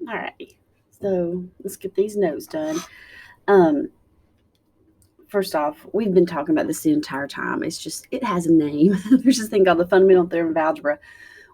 All right. So let's get these notes done. First off, we've been talking about this the entire time. It's just, it has a name. There's this thing called the fundamental theorem of algebra,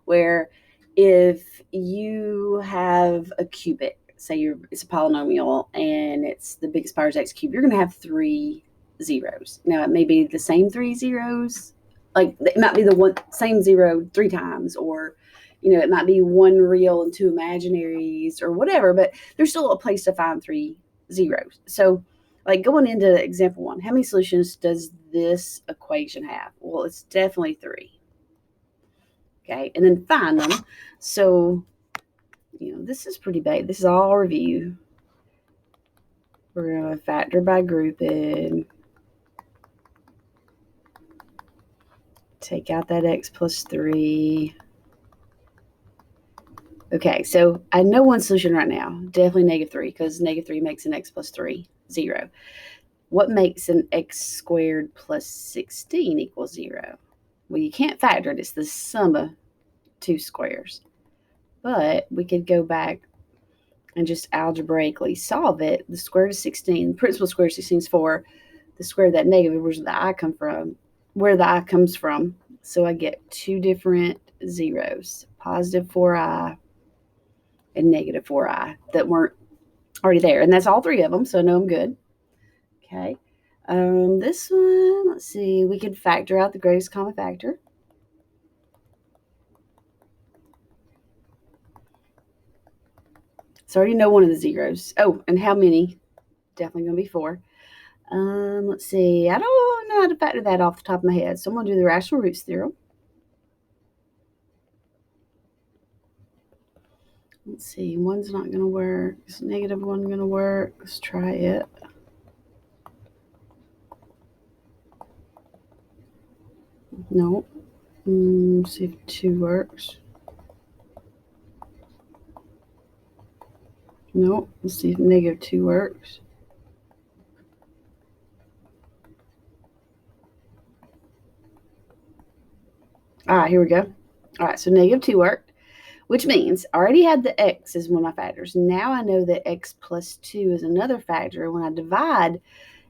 where if you have a cubic, say it's a polynomial and it's the biggest power is x cubed, you're going to have three zeros. Now, it may be the same three zeros, like it might be the one same zero three times, or it might be one real and two imaginaries or whatever, but there's still a place to find three zeros. So, like going into example one, how many solutions does this equation have? Well, it's definitely three. Okay, and then find them. So, this is pretty big. This is all review. We're going to factor by grouping. Take out that x plus 3. Okay, so I know one solution right now. Definitely negative 3, because negative 3 makes an x plus 3 0. What makes an x squared plus 16 equal 0? Well, you can't factor it. It's the sum of two squares. But we could go back and just algebraically solve it. The square root of 16, the principal square root of 16 is 4. The square of that negative, where the I comes from. So I get two different zeros, positive 4i and negative 4i, that weren't already there. And that's all three of them, so I know I'm good. Okay. This one, let's see, we could factor out the greatest common factor. So I already know one of the zeros. Oh, and how many? Definitely going to be 4. Let's see. I don't know how to factor that off the top of my head, so I'm going to do the rational roots theorem. Let's see. One's not going to work. Is negative 1 going to work? Let's try it. No. Let's see if 2 works. No. Let's see if negative 2 works. All right, here we go. All right, so negative 2 worked, which means I already had the x as one of my factors. Now I know that x plus 2 is another factor. When I divide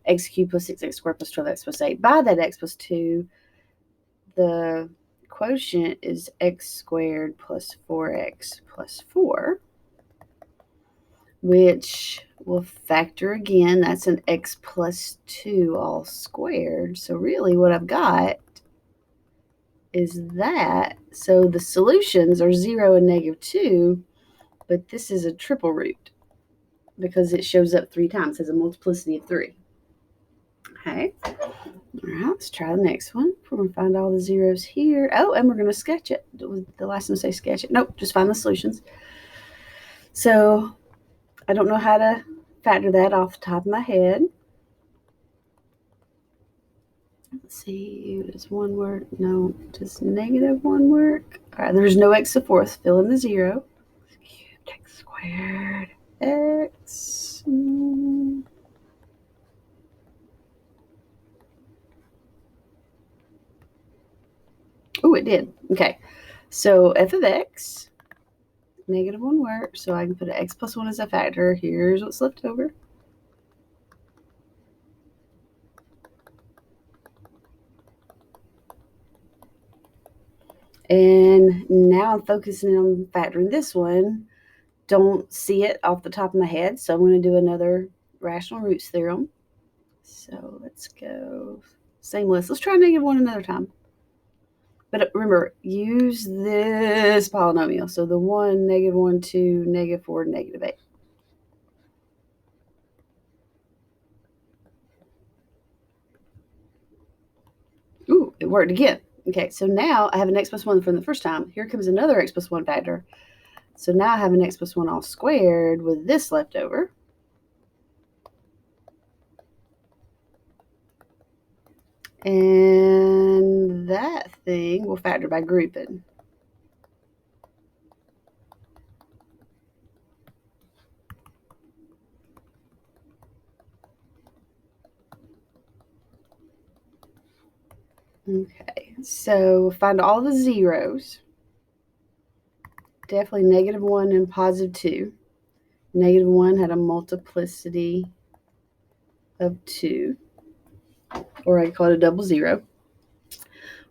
x cubed plus 6x squared plus 12x plus 8 by that x plus 2, the quotient is x squared plus 4x plus 4, which will factor again. That's an x plus 2 all squared. So really what I've got is that. So the solutions are 0 and negative 2, but this is a triple root because it shows up 3 times as a multiplicity of 3. Okay. All right, let's try the next one. We're going to find all the zeros here. Oh, and we're going to sketch it. The last one say sketch it. Nope, just find the solutions. So I don't know how to factor that off the top of my head. Let's see, does 1 work? No. Does negative 1 work? All right, there's no x to the fourth. Fill in the 0. Cubed x squared x. Oh, it did. Okay. So f of x, negative 1 works. So I can put an x plus 1 as a factor. Here's what's left over. And now I'm focusing on factoring this one. Don't see it off the top of my head, so I'm going to do another rational roots theorem. So let's go same list. Let's try negative 1 another time. But remember, use this polynomial. So the 1, negative 1, 2, negative 4, negative 8. Ooh, it worked again. Okay, so now I have an x plus 1 from the first time. Here comes another x plus 1 factor. So now I have an x plus 1 all squared with this left over. And that thing will factor by grouping. Okay, so find all the zeros. Definitely negative 1 and positive 2. Negative 1 had a multiplicity of 2, or I call it a double zero.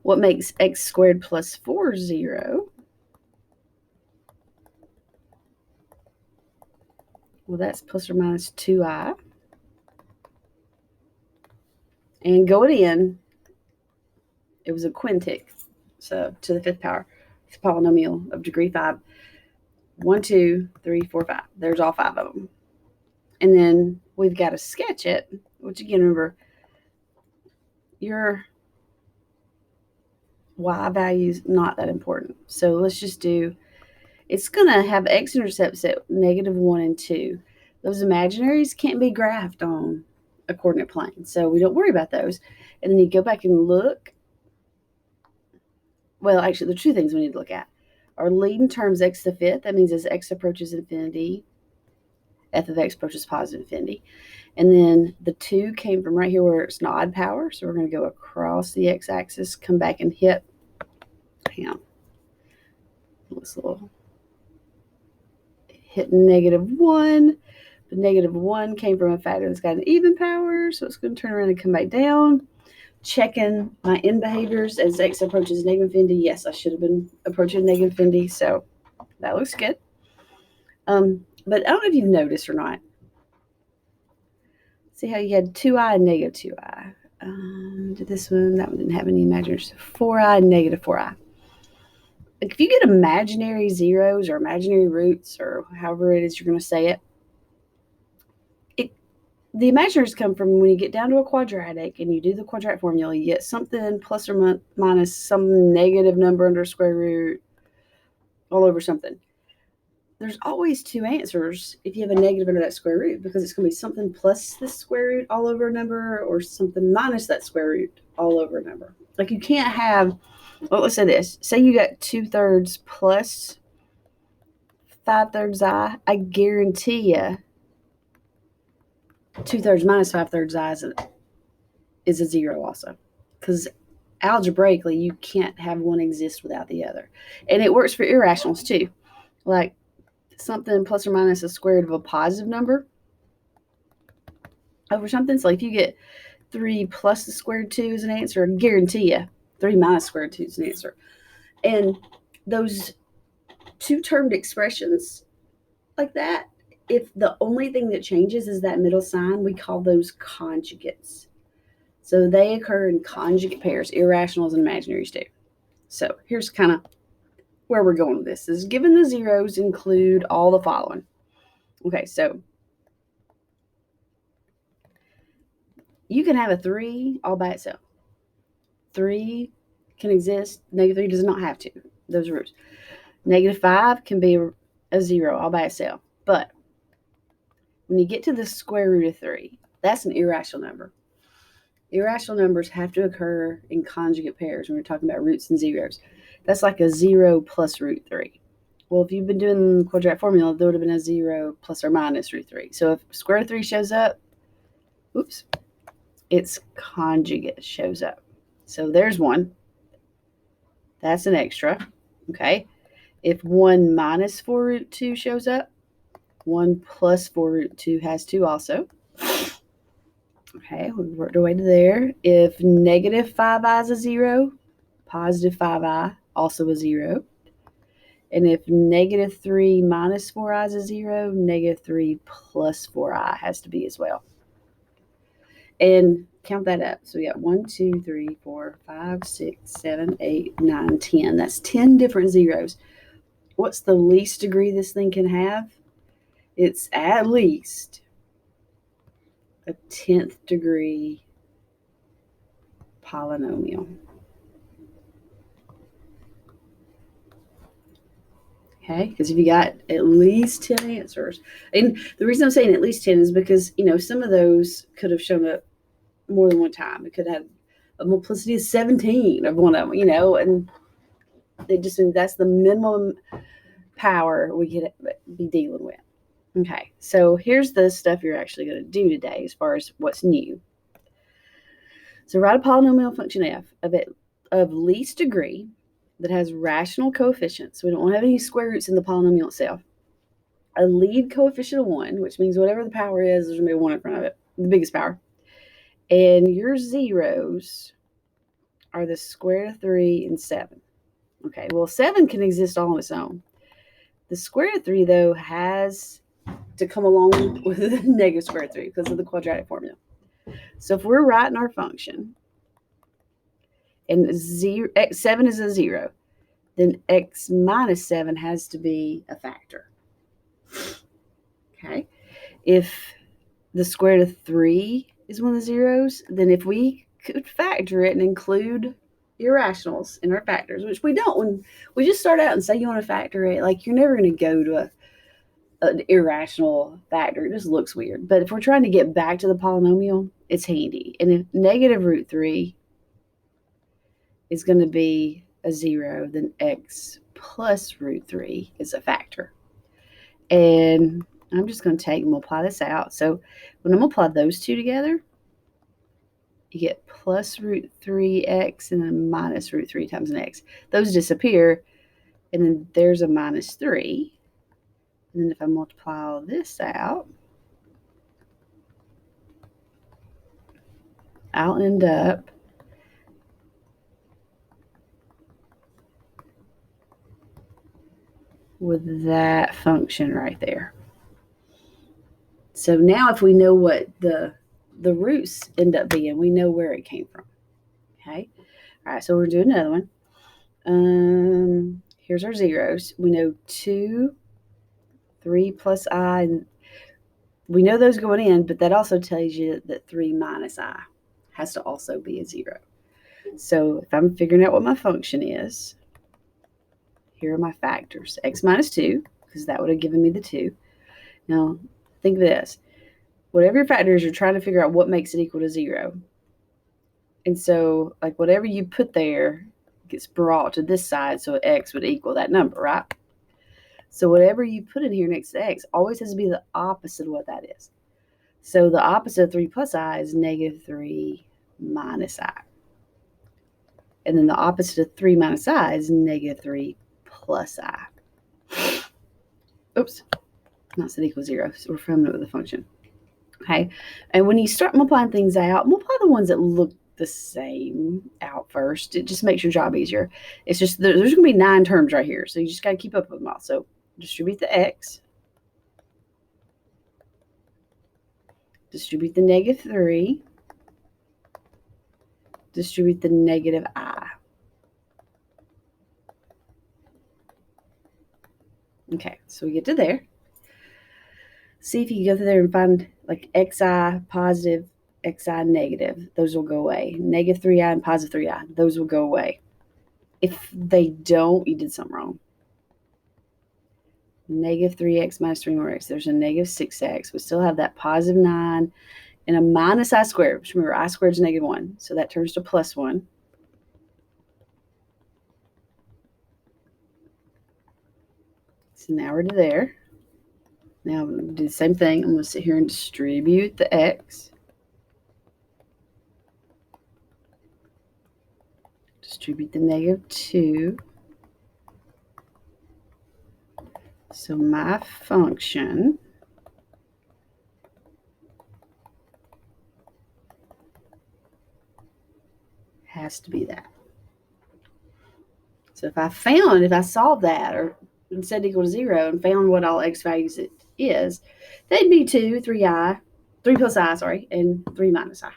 What makes x squared plus 4 0? Well, that's plus or minus 2i. And going in, it was a quintic, so to the fifth power. It's a polynomial of degree 5. 1, 2, 3, 4, 5. There's all 5 of them. And then we've got to sketch it, which again, remember, your y value is not that important. So let's just do, it's going to have x-intercepts at negative 1 and 2. Those imaginaries can't be graphed on a coordinate plane, so we don't worry about those. And then you go back and look. Well, actually, there are two things we need to look at. Our leading terms x to the fifth, that means as x approaches infinity, f of x approaches positive infinity. And then the 2 came from right here where it's an odd power. So we're going to go across the x-axis, come back and hit, hang on, this little, hit negative 1. The negative 1 came from a factor that's got an even power. So it's going to turn around and come back down. Checking my end behaviors as x approaches negative infinity. Yes, I should have been approaching negative infinity. So that looks good. But I don't know if you've noticed or not. See how you had 2i and negative 2i. Did this one? That one didn't have any imaginary. 4i and negative 4i. If you get imaginary zeros or imaginary roots or however it is you're going to say it, the imaginaries come from when you get down to a quadratic and you do the quadratic formula, you get something plus or minus some negative number under square root all over something. There's always 2 answers if you have a negative under that square root, because it's going to be something plus the square root all over a number or something minus that square root all over a number. Like you can't have, well, let's say this. Say you got 2/3 plus 5/3 I guarantee you 2/3 minus 5/3 I is a 0 also. Because algebraically, you can't have one exist without the other. And it works for irrationals too. Like something plus or minus a square root of a positive number over something. So if you get 3 plus the square root of 2 is an answer, I guarantee you 3 minus square root of 2 is an answer. And those two-termed expressions like that, if the only thing that changes is that middle sign, we call those conjugates. So they occur in conjugate pairs, irrationals and imaginaries too. So here's kind of where we're going with this. Is given the zeros include all the following. Okay, so you can have a 3 all by itself. 3 can exist. Negative 3 does not have to. Those are roots. Negative 5 can be a 0 all by itself. But when you get to the square root of 3, that's an irrational number. Irrational numbers have to occur in conjugate pairs when we're talking about roots and zeros. That's like a 0 plus root 3. Well, if you've been doing the quadratic formula, there would have been a 0 plus or minus root 3. So if square root of 3 shows up, oops, its conjugate shows up. So there's one. That's an extra. Okay. If 1 minus 4 root 2 shows up, 1 plus 4 root 2 has 2 also. Okay, we've worked our way to there. If negative 5i is a 0, positive 5i also a 0. And if negative 3 minus 4i is a 0, negative 3 plus 4i has to be as well. And count that up. So we got 1, 2, 3, 4, 5, 6, 7, 8, 9, 10. That's 10 different zeros. What's the least degree this thing can have? It's at least a 10th degree polynomial. Okay, because if you got at least 10 answers, and the reason I'm saying at least 10 is because, some of those could have shown up more than one time. It could have a multiplicity of 17 of one of them, and they just, that's the minimum power we could be dealing with. Okay, so here's the stuff you're actually going to do today as far as what's new. So write a polynomial function f of least degree that has rational coefficients. We don't want to have any square roots in the polynomial itself a lead coefficient of 1, which means whatever the power is, there's going to be a 1 in front of it, the biggest power. And your zeros are the square root of 3 and 7. Okay, well, 7 can exist all on its own. The square root of 3, though, has to come along with the negative square root of 3 because of the quadratic formula. So if we're writing our function, and 7 is a 0, then x minus 7 has to be a factor. Okay, if the square root of 3 is one of the zeros, then if we could factor it and include irrationals in our factors, which we don't when we just start out and say you want to factor it, like you're never going to go to an irrational factor. It just looks weird. But if we're trying to get back to the polynomial, it's handy. And if negative root 3 is going to be a 0, then x plus root 3 is a factor. And I'm just going to take and multiply this out. So when I multiply those two together, you get plus root 3x and then minus root 3 times an x. Those disappear, and then there's a minus 3. And then if I multiply all this out, I'll end up with that function right there. So now if we know what the roots end up being, we know where it came from. Okay. All right, so we're doing another one. Here's our zeros. We know 2, 3 plus I, and we know those going in, but that also tells you that 3 minus I has to also be a 0. So if I'm figuring out what my function is, here are my factors. X minus 2, because that would have given me the 2. Now, think of this. Whatever your factor is, you're trying to figure out what makes it equal to 0. And so, like, whatever you put there gets brought to this side, so x would equal that number, right? So whatever you put in here next to x always has to be the opposite of what that is. So the opposite of 3 plus I is negative 3 minus I. And then the opposite of 3 minus I is negative 3 plus I. Oops, not set equals 0, so we're familiar with the function. Okay, and when you start multiplying things out, multiply the ones that look the same out first. It just makes your job easier. It's just there's going to be 9 terms right here, so you just got to keep up with them all. So distribute the x, distribute the negative 3, distribute the negative I. Okay, so we get to there. See if you can go through there and find like xi positive, xi negative. Those will go away. Negative 3i and positive 3i. Those will go away. If they don't, you did something wrong. Negative 3x minus 3 more x. There's a negative 6x. We still have that positive 9 and a minus I squared. Which remember, I squared is negative 1. So that turns to plus 1. So now we're to there. Now I'm going to do the same thing. I'm going to sit here and distribute the x. Distribute the negative 2. So my function has to be that. So if I solved that or set equal to 0 and found what all x values it is, they'd be 2, 3 plus I, and 3 minus I.